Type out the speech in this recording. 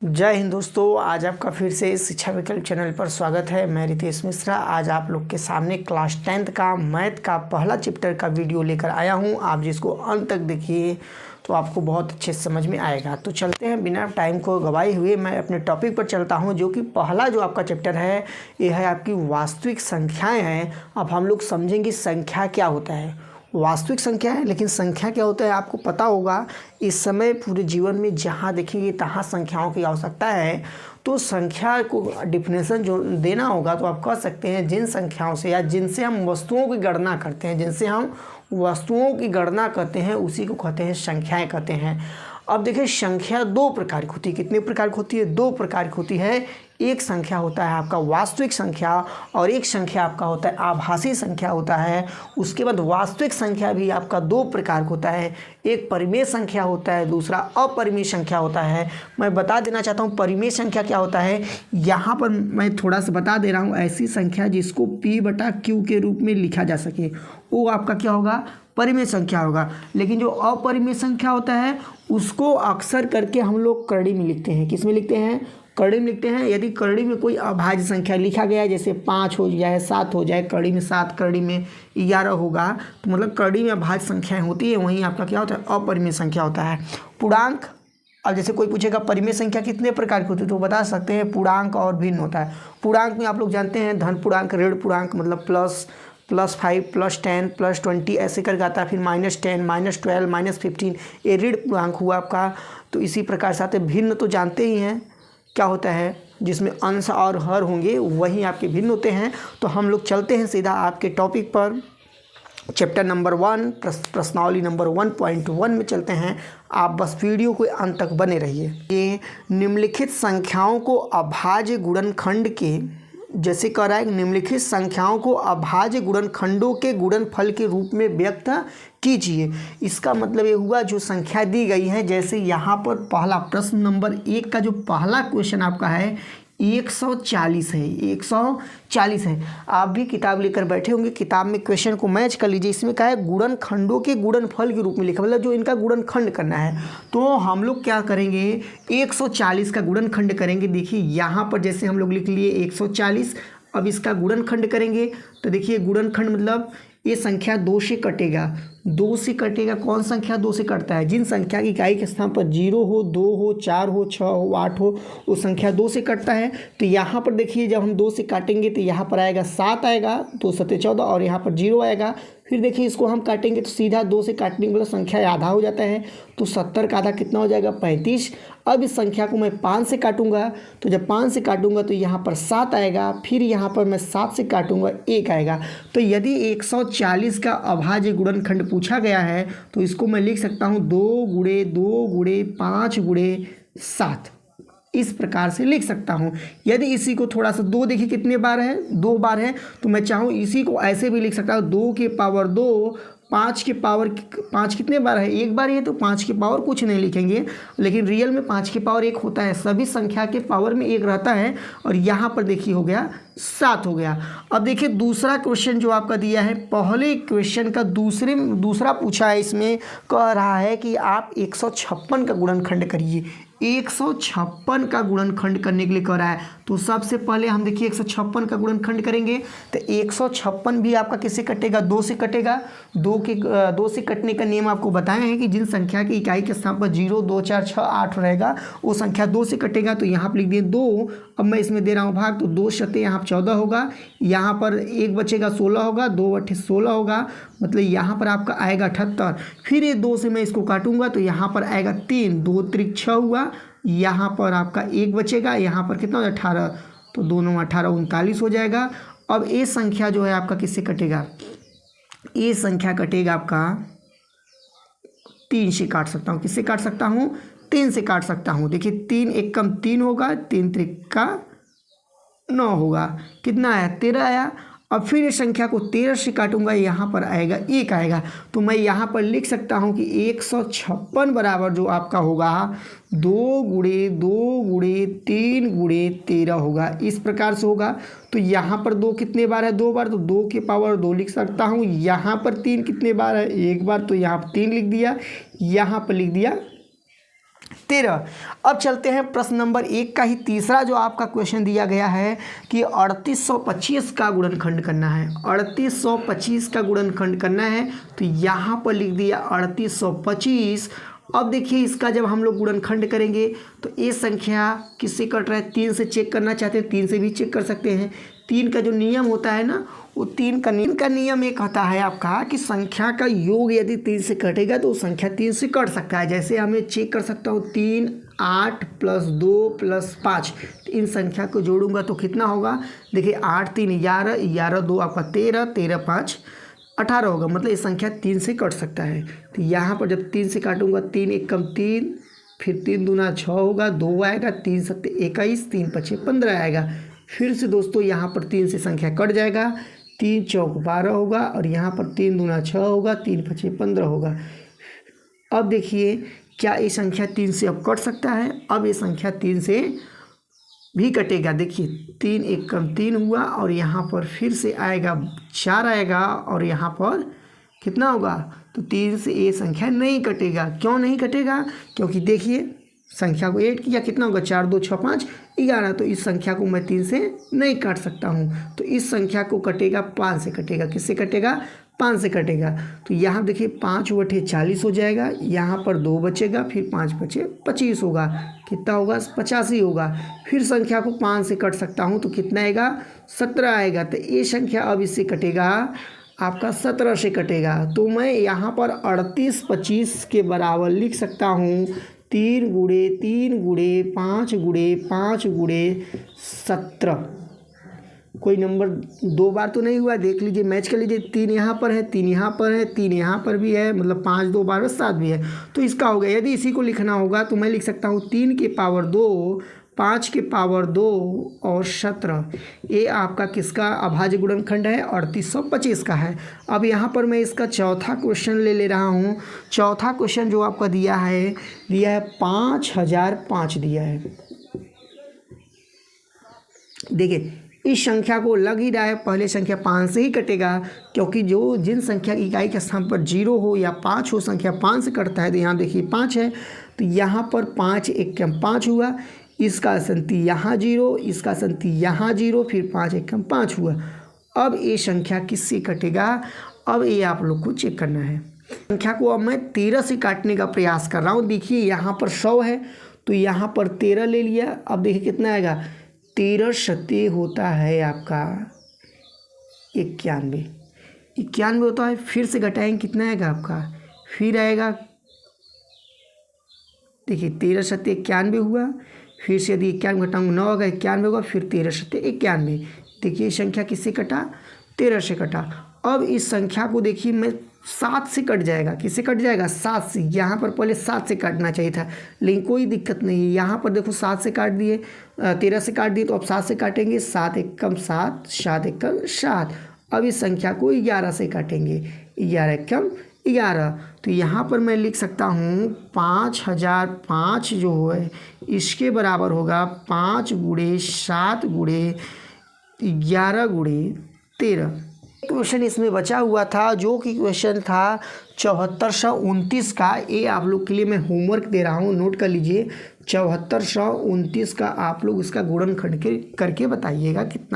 जय हिंद दोस्तों, आज आपका फिर से शिक्षा विकल्प चैनल पर स्वागत है। मैं रितेश मिश्रा आज आप लोग के सामने क्लास 10th का मैथ का पहला चैप्टर का वीडियो लेकर आया हूं। आप जिसको अंत तक देखिए तो आपको बहुत अच्छे समझ में आएगा। तो चलते हैं, बिना टाइम को गवाए हुए मैं अपने टॉपिक पर चलता हूं, जो कि पहला जो आपका चैप्टर है ये है आपकी वास्तविक संख्याएँ हैं। अब हम लोग समझेंगे संख्या क्या होता है। वास्तविक संख्या है, लेकिन संख्या क्या होता है आपको पता होगा। इस समय पूरे जीवन में जहाँ देखेंगे तहाँ संख्याओं की आवश्यकता है। तो संख्या को डिफिनेशन जो देना होगा तो आप कह सकते हैं जिन संख्याओं से या जिनसे हम वस्तुओं की गणना करते हैं, उसी को कहते हैं संख्याएं कहते हैं। अब देखिए, संख्या दो प्रकार की होती है। कितने प्रकार की होती है? दो प्रकार की होती है। एक संख्या होता है आपका वास्तविक संख्या और एक संख्या आपका होता है आभासी संख्या होता है। उसके बाद वास्तविक संख्या भी आपका दो प्रकार का होता है। एक परिमेय संख्या होता है, दूसरा अपरिमेय संख्या होता है। मैं बता देना चाहता हूँ परिमेय संख्या क्या होता है। यहाँ पर मैं थोड़ा सा बता दे रहा हूँ, ऐसी संख्या जिसको P/Q के रूप में लिखा जा सके वो आपका क्या होगा? परिमेय संख्या होगा। लेकिन जो अपरिमेय संख्या होता है उसको अक्सर करके हम लोग करड़ी में लिखते हैं। किस में लिखते हैं? करड़ी में लिखते हैं। यदि करड़ी में कोई अभाज्य संख्या लिखा गया है, जैसे 5 हो जाए, 7 हो जाए, करड़ी में 7, करड़ी में 11 होगा, तो मतलब करड़ी में अभाज्य संख्याएं होती है, वहीं आपका क्या होता है? अपरिमेय संख्या होता है। पूर्णांक, अब जैसे कोई पूछेगा परिमेय संख्या कितने प्रकार की होती है तो बता सकते हैं पूर्णांक और भिन्न होता है। पूर्णांक में आप लोग जानते हैं धन पूर्णांक, ऋण पूर्णांक, मतलब +5, +10, +20 ऐसे करके आता है। फिर -10, -12, -15 ये ऋण पूर्णांक हुआ आपका। तो इसी प्रकार से आते भिन्न, तो जानते ही हैं क्या होता है, जिसमें अंश और हर होंगे वही आपके भिन्न होते हैं। तो हम लोग चलते हैं सीधा आपके टॉपिक पर। चैप्टर नंबर 1 प्रश्नावली नंबर 1.1 में चलते हैं। आप बस वीडियो को अंत तक बने रहिए। ये निम्नलिखित संख्याओं को अभाज्य गुणनखंड के, जैसे कह रहा है निम्नलिखित संख्याओं को अभाज्य गुणनखंडों के गुणनफल के रूप में व्यक्त कीजिए। इसका मतलब ये हुआ जो संख्या दी गई है, जैसे यहाँ पर पहला प्रश्न नंबर 1 का जो पहला क्वेश्चन आपका है 140 है। 140 है। आप भी किताब लेकर बैठे होंगे, किताब में क्वेश्चन को मैच कर लीजिए। इसमें क्या है? गुणनखंडों के गुणनफल के रूप में लिखा, मतलब जो इनका गुणनखंड करना है। तो हम लोग क्या करेंगे? 140 का गुणनखंड करेंगे। देखिए यहाँ पर जैसे हम लोग लिख लिए 140, अब इसका गुणनखंड करेंगे तो देखिए गुणनखंड मतलब ये संख्या 2 से कटेगा। 2 से कटेगा। कौन संख्या 2 से कटता है? जिन संख्या की इकाई के स्थान पर 0 हो, 2 हो, 4 हो, 6 हो, 8 हो, वो संख्या 2 से कटता है। तो यहाँ पर देखिए जब हम 2 से काटेंगे तो यहाँ पर आएगा 7 आएगा, 2 7 14, और यहाँ पर 0 आएगा। फिर देखिए इसको हम काटेंगे तो सीधा 2 से काटने के बाद संख्या आधा हो जाता है। तो 70 का आधा कितना हो जाएगा? 35। अब इस संख्या को मैं 5 से काटूंगा, तो जब 5 से काटूंगा तो यहाँ पर 7 आएगा। फिर यहाँ पर मैं 7 से काटूंगा, 1 आएगा। तो यदि 140 का अभाज्य गुणनखंड पूछा गया है तो इसको मैं लिख सकता हूँ 2 × 2 × 5 × 7, इस प्रकार से लिख सकता हूँ। यदि इसी को थोड़ा सा 2 देखिए कितने बार है? 2 बार है। तो मैं चाहूँ इसी को ऐसे भी लिख सकता हूँ 2 की पावर 2, 5 की पावर 5 कितने बार है? 1 बार ही है। तो 5 की पावर कुछ नहीं लिखेंगे, लेकिन रियल में 5 की पावर 1 होता है। सभी संख्या के पावर में 1 रहता है। और यहाँ पर देखिए हो गया 7 हो गया। अब देखिए दूसरा क्वेश्चन जो आपका दिया है, पहले क्वेश्चन का दूसरा पूछा है। इसमें कह रहा है कि आप 156 का गुणनखंड करिए। 156 का गुणनखंड करने के लिए कह रहा है। तो सबसे पहले हम देखिए 156 का गुणनखंड करेंगे तो 156 भी आपका किससे कटेगा? 2 से कटेगा। 2 से कटने का नियम आपको बताए हैं कि जिन संख्या की इकाई के स्थान पर 0 2 4 6 8 रहेगा वो संख्या 2 से कटेगा। तो यहाँ पर लिख दिए 2। अब मैं इसमें दे रहा हूँ भाग, तो 2 शते यहाँ 14 होगा। यहाँ पर 1 बचेगा 16 होगा, 2 × 8 16 होगा, मतलब यहाँ पर आपका आएगा 78। फिर ये 2 से मैं इसको काटूंगा तो यहाँ पर आएगा 3, 2 × 6 हुआ। यहाँ पर आपका 1 बचेगा, यहाँ पर कितना हो जाए 18, तो 2 × 9 18 39 हो जाएगा। अब ये संख्या जो है आपका किससे कटेगा? ये संख्या कटेगा आपका 3 से काट सकता हूँ। किससे काट सकता हूँ? 3 से काट सकता हूँ। देखिए 3 × 1 = 3 होगा, 3 × 3 = 9 होगा। कितना आया? 13 आया। अब फिर इस संख्या को 13 से काटूंगा, यहाँ पर आएगा 1 आएगा। तो मैं यहाँ पर लिख सकता हूँ कि 156 बराबर जो आपका होगा 2 × 2 × 3 × 13 होगा। इस प्रकार से होगा। तो यहाँ पर 2 कितने बार है? 2 बार, तो 2 की पावर 2 लिख सकता हूँ। यहाँ पर 3 कितने बार है? 1 बार, तो यहाँ पर 3 लिख दिया। यहाँ पर लिख दिया 13। अब चलते हैं प्रश्न नंबर 1 का ही तीसरा जो आपका क्वेश्चन दिया गया है कि 3825 का गुणनखंड करना है। 3825 का गुणनखंड करना है तो यहाँ पर लिख दिया 3825। अब देखिए इसका जब हम लोग गुणनखंड करेंगे तो ये संख्या किससे कट रहा है, 3 से चेक करना चाहते हैं, 3 से भी चेक कर सकते हैं। 3 का जो नियम होता है ना, वो 3 का नियम एक होता है आपका कि संख्या का योग यदि 3 से कटेगा तो संख्या 3 से कट सकता है। जैसे हमें चेक कर सकता हूँ 3, 8 + 2 + 5, इन संख्या को जोड़ूंगा तो कितना होगा, देखिए 8 3 11, 11 2 आपका 13, 13 5 18 होगा, मतलब ये संख्या 3 से कट सकता है। तो यहाँ पर जब 3 से काटूंगा 3 1 कम 3, फिर 3 दूना 6 होगा, 2 आएगा, 3 7 21, 3 5 15 आएगा। फिर से दोस्तों यहाँ पर 3 से संख्या कट जाएगा, 3 चौक 12 होगा और यहाँ पर 3 दूना 6 होगा, 3 5 15 होगा। अब देखिए क्या ये संख्या 3 से अब कट सकता है, अब ये संख्या 3 से भी कटेगा। देखिए 3 1 कम 3 हुआ और यहाँ पर फिर से आएगा 4 आएगा और यहाँ पर कितना होगा, तो 3 से ये संख्या नहीं कटेगा। क्यों नहीं कटेगा, क्योंकि देखिए संख्या को ऐड किया, कितना होगा 4 2 6 5 11, तो इस संख्या को मैं 3 से नहीं काट सकता हूँ। तो इस संख्या को कटेगा 5 से कटेगा, किससे कटेगा, 5 से कटेगा। तो यहाँ देखिए 5 बटे 40 हो जाएगा, यहाँ पर 2 बचेगा, फिर 5 बचे 25 होगा, कितना होगा 85 होगा। फिर संख्या को 5 से कट सकता हूँ तो कितना आएगा 17 आएगा। तो ये संख्या अब इससे कटेगा आपका 17 से कटेगा। तो मैं यहाँ पर 3825 के बराबर लिख सकता हूँ 3 गुणे 3 गुणे 5 गुणे 5 गुणे 17। कोई नंबर 2 बार तो नहीं हुआ, देख लीजिए, मैच कर लीजिए। 3 यहाँ पर है, 3 यहाँ पर है, 3 यहाँ पर भी है, मतलब 5 2 बार 7 भी है, तो इसका हो गया। यदि इसी को लिखना होगा तो मैं लिख सकता हूँ 3 की पावर 2, 5 की पावर 2 और 17। ये आपका किसका अभाज्य गुणनखंड है, 3825 का है। अब यहाँ पर मैं इसका चौथा क्वेश्चन ले रहा हूँ। चौथा क्वेश्चन जो आपका दिया है 5005 दिया है। देखिए इस संख्या को लग ही रहा है पहले संख्या 5 से ही कटेगा, क्योंकि जो जिन संख्या की इकाई के स्थान पर 0 हो या 5 हो, संख्या 5 से कटता है। तो यहाँ देखिए 5 है, तो यहाँ पर 5 1 कम 5 हुआ, इसका संति यहाँ 0, इसका संति यहाँ 0, फिर 5 1 कम 5 हुआ। अब ये संख्या किससे कटेगा, अब ये आप लोग को चेक करना है। संख्या को अब मैं 13 से काटने का प्रयास कर रहा हूँ। देखिए यहाँ पर 100 है तो यहाँ पर 13 ले लिया। अब देखिए कितना आएगा, 13 शते होता है आपका 91, 91 होता है। फिर से घटाएंगे कितना आएगा आपका, फिर आएगा, देखिए 13 शते 91 हुआ, फिर से यदि 91 घटाऊंगा 9 होगा, 91 होगा, फिर 13 शते 91। देखिए संख्या किससे कटा, 13 से कटा। अब इस संख्या को देखिए मैं 7 से कट जाएगा, किससे कट जाएगा, 7 से। यहाँ पर पहले 7 से काटना चाहिए था, लेकिन कोई दिक्कत नहीं है। यहाँ पर देखो 7 से काट दिए, 13 से काट दिए, तो अब 7 से काटेंगे, 7 1 कम 7, 7 1 कम 7। अब इस संख्या को 11 से काटेंगे, 11 1 कम 11। तो यहाँ पर मैं लिख सकता हूँ 5005 जो है इसके बराबर होगा 5 गुणे 7 गुणे 11 गुणे 13। क्वेश्चन इसमें बचा हुआ था जो कि क्वेश्चन था 7429 का। ये आप लोग के लिए मैं होमवर्क दे रहा हूँ, नोट कर लीजिए। 7429 का आप लोग इसका गुणनखंड करके बताइएगा कितना